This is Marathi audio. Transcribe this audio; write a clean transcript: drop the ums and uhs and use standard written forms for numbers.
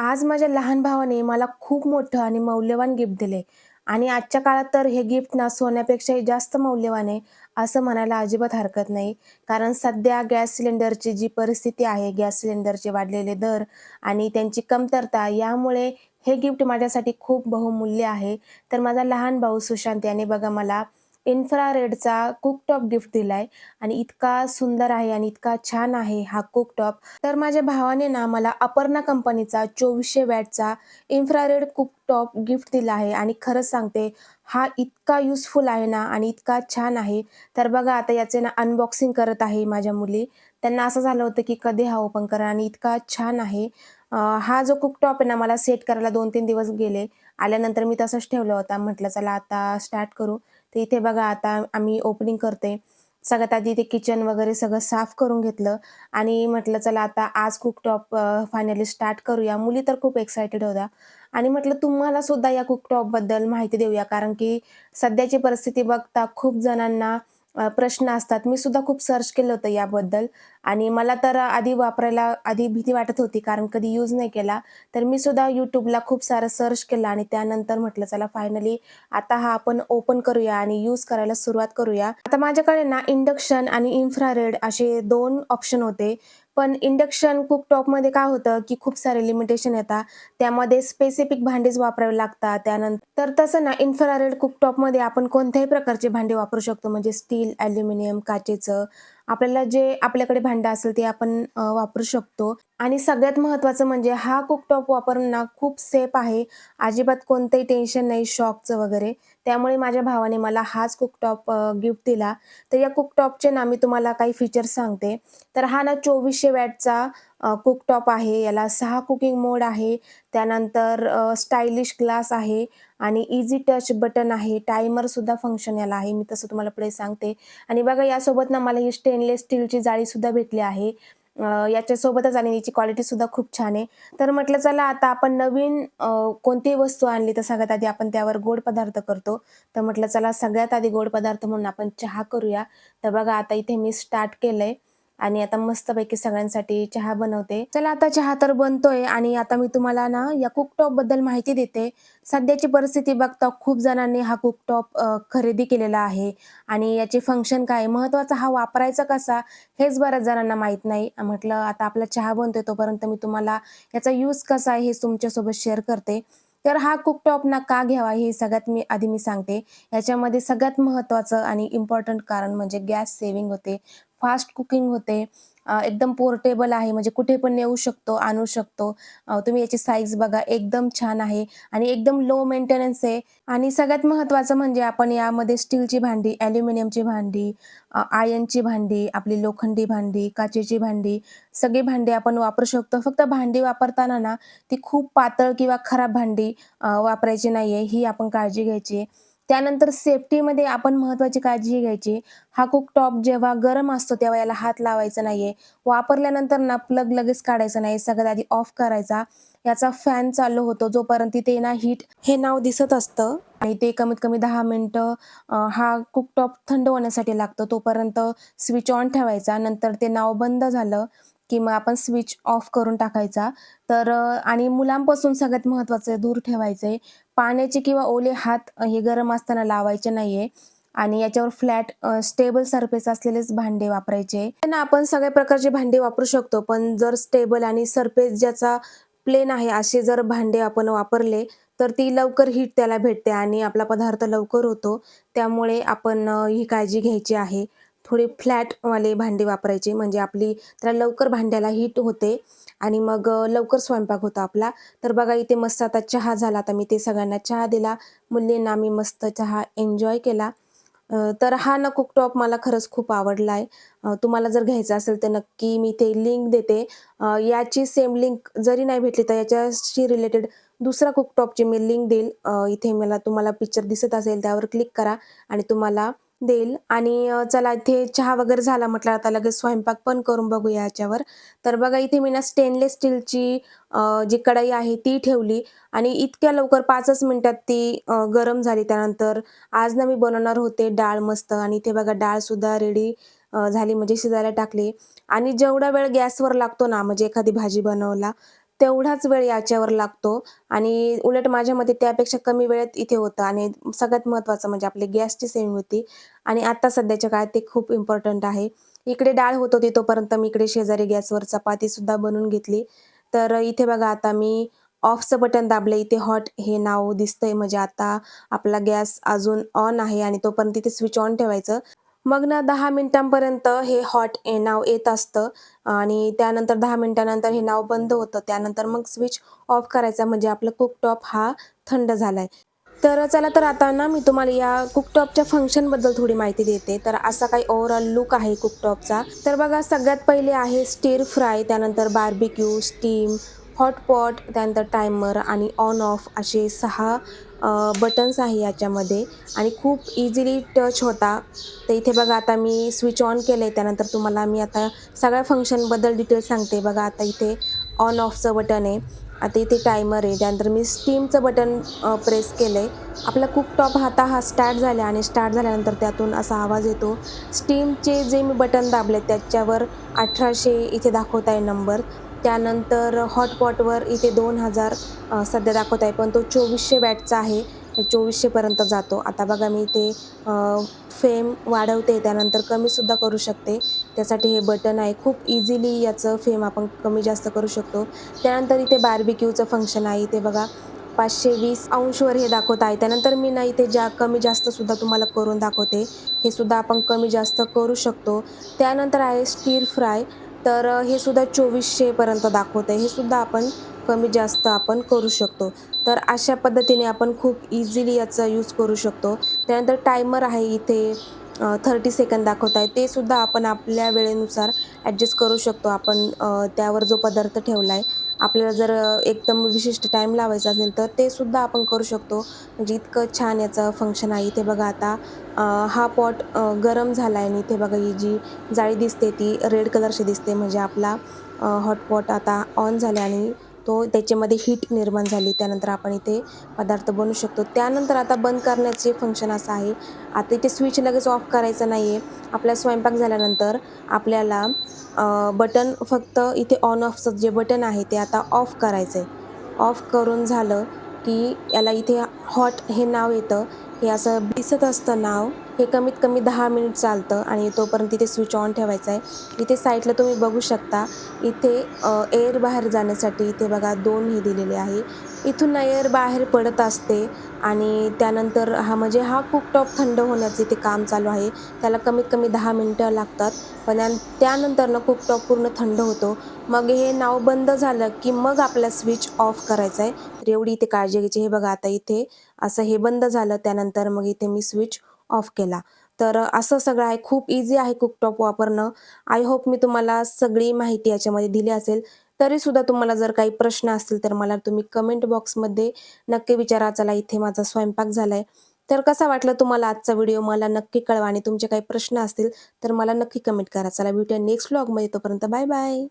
आज माझ्या लहान भावाने मला खूप मोठं आणि मौल्यवान गिफ्ट दिले आणि आजच्या काळात तर हे गिफ्ट ना सोन्यापेक्षाही जास्त मौल्यवान आहे असं म्हणायला अजिबात हरकत नाही. कारण सध्या गॅस सिलेंडरची जी परिस्थिती आहे, गॅस सिलेंडरचे वाढलेले दर आणि त्यांची कमतरता यामुळे हे गिफ्ट माझ्यासाठी खूप बहुमूल्य आहे. तर माझा लहान भाऊ सुशांत याने बघा मला इन्फ्रारेडचा कुकटॉप गिफ्ट दिलाय आणि इतका सुंदर आहे आणि इतका छान आहे हा कुकटॉप. तर माझ्या भावाने ना मला अपर्णा कंपनीचा 2400 वॅटचा इन्फ्रारेड कुकटॉप गिफ्ट दिला आहे आणि खरंच सांगते हा इतका युजफुल आहे ना आणि इतका छान आहे. तर बघा आता याचे ना अनबॉक्सिंग करत आहे माझ्या मुली. त्यांना असं झालं होतं की कधी हा ओपन करा आणि इतका छान आहे. हा जो कुकटॉप आहे ना मला सेट करायला 2-3 दिवस गेले. आल्यानंतर मी तसंच ठेवला होता. म्हटलं चला आता स्टार्ट करू. तर इथे बघा आता आम्ही ओपनिंग करते. सगळ्यात आधी ते किचन वगैरे सगळं साफ करून घेतलं आणि म्हटलं चला आता आज कुकटॉप फायनली स्टार्ट करूया. मुली तर खूप एक्सायटेड होत्या आणि म्हटलं तुम्हाला सुद्धा या कुकटॉपबद्दल माहिती देऊया कारण की सध्याची परिस्थिती बघता खूप जणांना प्रश्न असतात. मी सुद्धा खूप सर्च केलं होतं याबद्दल आणि मला तर आधी वापरायला आधी भीती वाटत होती कारण कधी यूज नाही केला. तर मी सुद्धा YouTubeला खूप सारं सर्च केलं आणि त्यानंतर म्हटलं चला फायनली आता हा आपण ओपन करूया आणि यूज करायला सुरुवात करूया. आता माझ्याकडे ना इंडक्शन आणि इन्फ्रारेड असे 2 ऑप्शन होते. पण इंडक्शन कुकटॉपमध्ये काय होतं, की खूप सारे लिमिटेशन येतात. त्यामध्ये स्पेसिफिक भांडीच वापरावी लागतात. त्यानंतर तसं ना इन्फ्रारेड कुकटॉपमध्ये आपण कोणत्याही प्रकारचे भांडे वापरू शकतो. म्हणजे स्टील, ॲल्युमिनियम, काचेचं. आपल्याला जे आपल्याकडे भांडं असेल ते आपण वापरू शकतो. आणि सगळ्यात महत्त्वाचं म्हणजे हा कुकटॉप वापरणं खूप सेफ आहे. अजिबात कोणतंही टेन्शन नाही शॉकचं वगैरे. त्यामुळे माझ्या भावाने मला हाच कुकटॉप गिफ्ट दिला. तर या कुकटॉपचे ना मी तुम्हाला काही फीचर्स सांगते. तर हा ना 2400 वॅटचा कुकटॉप आहे. याला 6 कुकिंग मोड आहे. त्यानंतर स्टायलिश ग्लास आहे आणि ईझी टच बटन आहे. टायमरसुद्धा फंक्शन याला आहे. मी तसं तुम्हाला पुढे सांगते. आणि बघा यासोबत ना मला ही स्टेनलेस स्टीलची जाळीसुद्धा भेटली आहे. याच्यासोबतच आणि याची क्वालिटीसुद्धा खूप छान आहे. तर म्हटलं चला आता आपण नवीन कोणतीही वस्तू आणली तर सगळ्यात आधी आपण त्यावर गोड पदार्थ करतो. तर म्हटलं चला सगळ्यात आधी गोड पदार्थ म्हणून आपण चहा करूया. तर बघा आता इथे मी स्टार्ट केलंय आणि आता मस्तपैकी सगळ्यांसाठी चहा बनवते. चला आता चहा तर बनतोय आणि आता मी तुम्हाला ना या कुकटॉपबद्दल माहिती देते. सध्याची परिस्थिती बघता खूप जणांनी हा कुकटॉप खरेदी केलेला आहे आणि याचे फंक्शन काय? महत्त्वाचा हा वापरायचा कसा? हेच बऱ्याच जणांना माहीत नाही. म्हटलं आता आपला चहा बनतोय तोपर्यंत मी तुम्हाला याचा यूज कसा आहे हे तुमच्यासोबत शेअर करते. तर हा कुकटॉप ना का घ्यावा हे सगळ्यात आधी मी सांगते. याच्यामध्ये सगळ्यात महत्त्वाचं आणि इम्पोर्टंट कारण म्हणजे गॅस सेव्हिंग होते, फास्ट कुकिंग होते, एकदम पोर्टेबल आहे म्हणजे कुठे पण नेऊ शकतो, आणू शकतो. तुम्ही याची साईज बघा एकदम छान आहे आणि एकदम लो मेंटेनन्स आहे आणि सगळ्यात महत्त्वाचं म्हणजे आपण यामध्ये स्टीलची भांडी, ॲल्युमिनियमची भांडी, आयर्नची भांडी, आपली लोखंडी भांडी, काचेची भांडी, सगळी भांडी आपण वापरू शकतो. फक्त भांडी वापरताना ना ती खूप पातळ किंवा खराब भांडी वापरायची नाहीये, ही आपण काळजी घ्यायची आहे. त्यानंतर सेफ्टीमध्ये आपण महत्त्वाची काळजी ही घ्यायची. हा कुकटॉप जेव्हा गरम असतो तेव्हा याला हात लावायचा नाहीये. वापरल्यानंतर ना प्लग लगेच काढायचा नाही. सगळ्यात आधी ऑफ करायचा. याचा फॅन चालू होतो जोपर्यंत तिथे ना हीट हे नाव दिसत असतं आणि ते कमीत कमी 10 मिनिटं हा कुकटॉप थंड होण्यासाठी लागतो. तोपर्यंत स्विच ऑन ठेवायचा. नंतर ते नाव बंद झालं, की मग आपण स्विच ऑफ करून टाकायचा. तर आणि मुलांपासून सगळ्यात महत्त्वाचं दूर ठेवायचंय. पाण्याचे किंवा ओले हात हे गरम असताना लावायचे नाहीये आणि याच्यावर फ्लॅट स्टेबल सरफेस असलेलेच भांडे वापरायचे. ना आपण सगळ्या प्रकारचे भांडे वापरू शकतो, पण जर स्टेबल आणि सरफेस ज्याचा प्लेन आहे असे जर भांडे आपण वापरले, तर ती लवकर हीट त्याला भेटते आणि आपला पदार्थ लवकर होतो. त्यामुळे आपण ही काळजी घ्यायची आहे. थोडी फ्लॅटवाले भांडी वापरायची म्हणजे आपली त्याला लवकर भांड्याला हीट होते आणि मग लवकर स्वयंपाक होतो आपला. तर बघा इथे मस्त आता चहा झाला. आता मी ते सगळ्यांना चहा दिला. मुलींना मी मस्त चहा एन्जॉय केला. तर हा ना कुकटॉप मला खरंच खूप आवडला आहे. तुम्हाला जर घ्यायचा असेल तर नक्की मी ते लिंक देते. याची सेम लिंक जरी नाही भेटली तर याच्याशी रिलेटेड दुसरा कुकटॉपची मी लिंक देईल. इथे मला तुम्हाला पिक्चर दिसत असेल त्यावर क्लिक करा आणि तुम्हाला देईल आणि चला इथे चहा वगैरे झाला म्हटलं आता लगेच स्वयंपाक पण करून बघूया याच्यावर. तर बघा इथे मी ना स्टेनलेस स्टीलची जी कढई आहे ती ठेवली आणि इतक्या लवकर 5च मिनिटात ती गरम झाली. त्यानंतर आज ना मी बनवणार होते डाळ मस्त आणि इथे बघा डाळसुद्धा रेडी झाली म्हणजे शिजायला टाकली आणि जेवढा वेळ गॅसवर लागतो ना म्हणजे एखादी भाजी बनवायला, तेवढाच वेळ याच्यावर लागतो आणि उलट माझ्या मते त्यापेक्षा कमी वेळेत इथे होतं आणि सगळ्यात महत्त्वाचं म्हणजे आपली गॅसची सेविंग होती आणि आता सध्याच्या काळात ते खूप इम्पोर्टंट आहे. इकडे डाळ होत होती तोपर्यंत मी इकडे शेजारी गॅसवर चपातीसुद्धा बनवून घेतली. तर इथे बघा आता मी ऑफचं बटन दाबलं. इथे हॉट हे नाव दिसतंय म्हणजे आता आपला गॅस अजून ऑन आहे आणि तोपर्यंत इथे स्विच ऑन ठेवायचं. मग ना 10 मिनिटांपर्यंत हे हॉट हे नाव येत असतं आणि त्यानंतर 10 मिनिटानंतर हे नाव बंद होतं. त्यानंतर मग स्विच ऑफ करायचा म्हणजे आपला कुकटॉप हा थंड झालाय. तर चला तर आता ना मी तुम्हाला या कुकटॉपच्या फंक्शनबद्दल थोडी माहिती देते. तर असा काही ओव्हरऑल लूक आहे कुकटॉपचा. तर बघा सगळ्यात पहिले आहे स्टिर फ्राय, त्यानंतर बार्बिक्यू, स्टीम, हॉट पॉट, त्यानंतर टायमर आणि ऑन ऑफ असे 6 बटन्स आहे याच्यामध्ये आणि खूप इझिली टच होता. तर इथे बघा आता मी स्विच ऑन केलंय त्यानंतर तुम्हाला मी आता सगळ्या फंक्शनबद्दल डिटेल सांगते. बघा आता इथे ऑन ऑफचं बटन आहे. आता इथे टायमर आहे. त्यानंतर मी स्टीमचं बटन प्रेस केलंय. आपला कुकटॉप आता हा स्टार्ट झाला आणि स्टार्ट झाल्यानंतर त्यातून असा आवाज येतो. स्टीमचे जे मी बटन दाबले त्याच्यावर 1800 इथे दाखवत आहे नंबर. त्यानंतर हॉटपॉटवर इथे 2000 सध्या दाखवत आहे, पण तो 2400 वॅटचा आहे. 2400 पर्यंत जातो. आता बघा मी इथे फेम वाढवते, त्यानंतर कमीसुद्धा करू शकते. त्यासाठी हे बटन आहे. खूप इझिली याचं फेम आपण कमी जास्त करू शकतो. त्यानंतर इथे बार्बिक्यूचं फंक्शन आहे. इथे बघा 520 अंशवर हे दाखवत आहे. त्यानंतर मी ना इथे कमी जास्त सुद्धा तुम्हाला करून दाखवते. हे सुद्धा आपण कमी जास्त करू शकतो. त्यानंतर आहे स्टिर फ्राय. तर हे सुद्धा 2400 पर्यंत दाखवतंय. हे सुद्धा आपण कमी जास्त आपण करू शकतो. तर अशा पद्धतीने आपण खूप इझिली याचा यूज करू शकतो. त्यानंतर टायमर आहे इथे 30 सेकंद दाखवत आहे. ते सुद्धा आपण आपल्या वेळेनुसार ॲडजस्ट करू शकतो. आपण त्यावर जो पदार्थ ठेवला आहे, आपल्याला जर एकदम विशिष्ट टाईम लावायचा असेल, तर ते सुद्धा आपण करू शकतो. म्हणजे इतकं छान याचं फंक्शन आहे. इथे बघा आता हा पॉट गरम झाला आहे आणि इथे बघा ही जी जाळी दिसते ती रेड कलरची दिसते म्हणजे आपला हॉटपॉट आता ऑन झाला आणि त्याच्यामध्ये हीट निर्माण झाली. त्यानंतर आपण इथे पदार्थ बनवू शकतो. त्यानंतर आता बंद करण्याचे फंक्शन असं आहे. आता इथे स्विच लगेच ऑफ करायचं नाही आहे. आपला स्वयंपाक झाल्यानंतर आपल्याला बटन फक्त इथे ऑन ऑफचं जे बटन आहे ते आता ऑफ करायचं आहे. ऑफ करून झालं की याला इथे हॉट हे नाव येतं. हे असं दिसत असतं नाव. हे कमीत कमी 10 मिनिट चालतं आणि तोपर्यंत इथे स्विच ऑन ठेवायचा आहे. इथे साईडला तुम्ही बघू शकता. इथे एअर बाहेर जाण्यासाठी इथे बघा 2 हे दिलेले आहे. इथून एअर बाहेर पडत असते आणि त्यानंतर म्हणजे हा कुकटॉप थंड होण्याचं इथे काम चालू आहे. त्याला कमीत कमी 10 मिनिटं लागतात. पण त्यानंतर कुकटॉप पूर्ण थंड होतो. मग हे नाव बंद झालं, की मग आपल्याला स्विच ऑफ करायचा आहे. तर एवढी इथे काळजी घ्यायची. हे बघा आता इथे असं हे बंद झालं. त्यानंतर मग इथे मी स्विच ऑफ केला. तर असं सगळं आहे. खूप ईझी आहे कुकटॉप वापरणं. आय होप मी तुम्हाला सगळी माहिती याच्यामध्ये दिली असेल. तरीसुद्धा तुम्हाला जर काही प्रश्न असतील, तर मला तुम्ही कमेंट बॉक्समध्ये नक्की विचारा. चला इथे माझा स्वयंपाक झालाय. तर कसा वाटला तुम्हाला आजचा व्हिडिओ मला नक्की कळवा आणि तुमचे काही प्रश्न असतील, तर मला नक्की कमेंट करा. चला भेटूया नेक्स्ट व्लॉगमध्ये. तोपर्यंत बाय बाय.